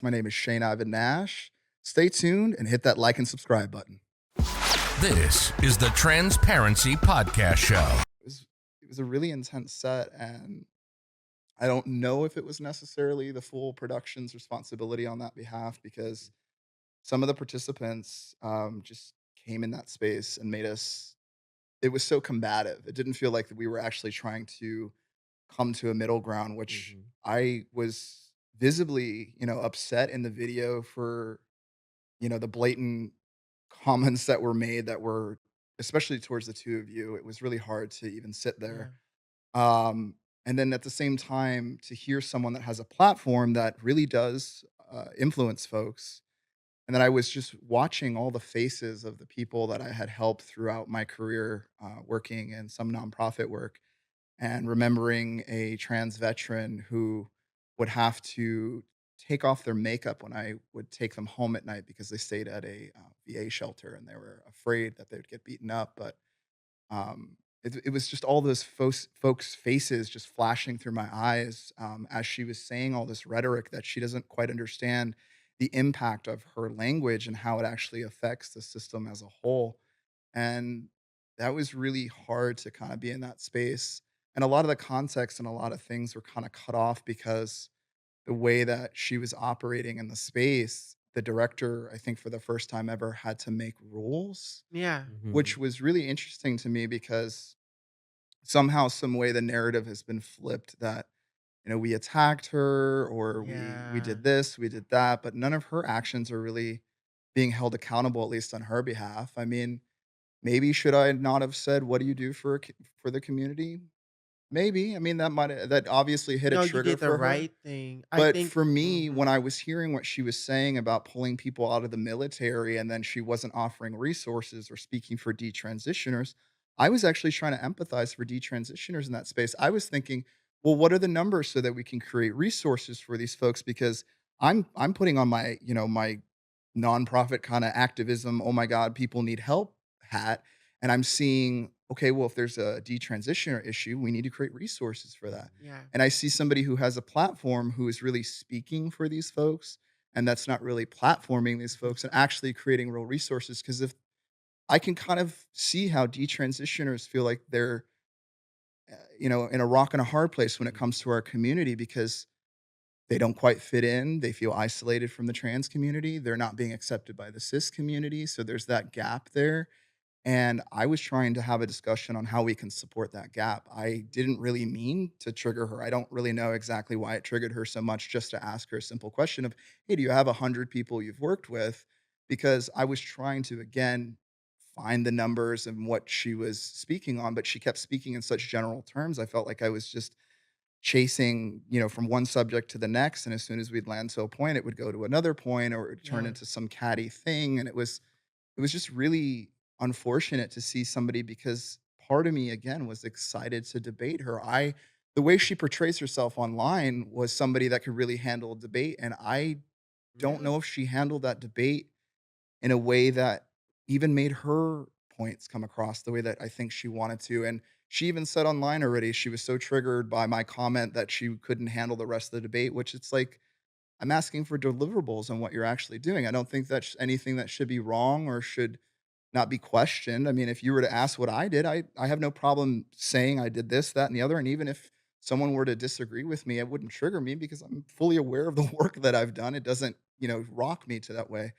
My name is Shane Ivan Nash. Stay tuned and hit that like and subscribe button. This is the Transparency Podcast Show. It was a really intense set, and I don't know if it was necessarily the full production's responsibility on that behalf because some of the participants just came in that space and made us. It was so combative. It didn't feel like that we were actually trying to come to a middle ground, which Mhm. I was visibly, upset in the video for, the blatant comments that were made that were especially towards the 2 of you. It was really hard to even sit Yeah. there. Um, and then at the same time, to hear someone that has a platform that really does, influence folks, and then I was just watching all the faces of the people that I had helped throughout my career, working in some nonprofit work, and remembering a trans veteran who would have to take off their makeup when I would take them home at night because they stayed at a, VA shelter and they were afraid that they would get beaten up, but, it was just all those folks' faces just flashing through my eyes, as she was saying all this rhetoric that she doesn't quite understand the impact of her language and how it actually affects the system as a whole. And that was really hard to kinda be in that space, and a lot of the context and a lot of things were kinda cut off because the way that she was operating in the space, the director, I think for the first time ever, had to make rules, Yeah. which Mhm. was really interesting to me because somehow, some way, the narrative has been flipped that, we attacked her or we Yeah. did this, we did that, but none of her actions are really being held accountable, at least on her behalf. I mean, maybe should I not have said, "What do you do for the community?" Maybe. I mean, that obviously hit a No, you trigger did the for her. right thing. I But think for me, when I mhm. was hearing what she was saying about pulling people out of the military and then she wasn't offering resources or speaking for detransitioners, I was actually trying to empathize for detransitioners in that space. I was thinking, well, what are the numbers so that we can create resources for these folks? Because I'm putting on my, my nonprofit kind of activism, oh my God, people need help hat. And I'm seeing, okay, well, if there's a detransitioner issue, we need to create resources for that. Yeah. And I see somebody who has a platform who is really speaking for these folks, and that's not really platforming these Mhm. folks and actually creating real resources. Because if I can kind of see how detransitioners feel like they're, in a rock and a hard place when it comes to our community because they don't quite fit in. They feel isolated from the trans community. They're not being accepted by the cis community. So there's that gap there. And I was trying to have a discussion on how we can support that gap. I didn't really mean to trigger her. I don't really know exactly why it triggered her so much just to ask her a simple question of, "Hey, do you have 100 people you've worked with?" Because I was trying to, again, find the numbers and what she was speaking on, but she kept speaking in such general terms. I felt like I was just chasing, from one subject to the next, and as soon as we'd land to a point, it would go to another point or it would turn Yeah. into some catty thing, and it was just really unfortunate to see somebody because part of me again was excited to debate her. The way she portrays herself online was somebody that could really handle a debate, and I don't Yeah. know if she handled that debate in a way that even made her points come across the way that I think she wanted to. And she even said online already she was so triggered by my comment that she couldn't handle the rest of the debate, which it's like I'm asking for deliverables on what you're actually doing. I don't think that's anything that should be wrong or should not be questioned. I mean, if you were to ask what I did, I have no problem saying I did this, that, and the other. And even if someone were to disagree with me, it wouldn't trigger me because I'm fully aware of the work that I've done. It doesn't, rock me to that way.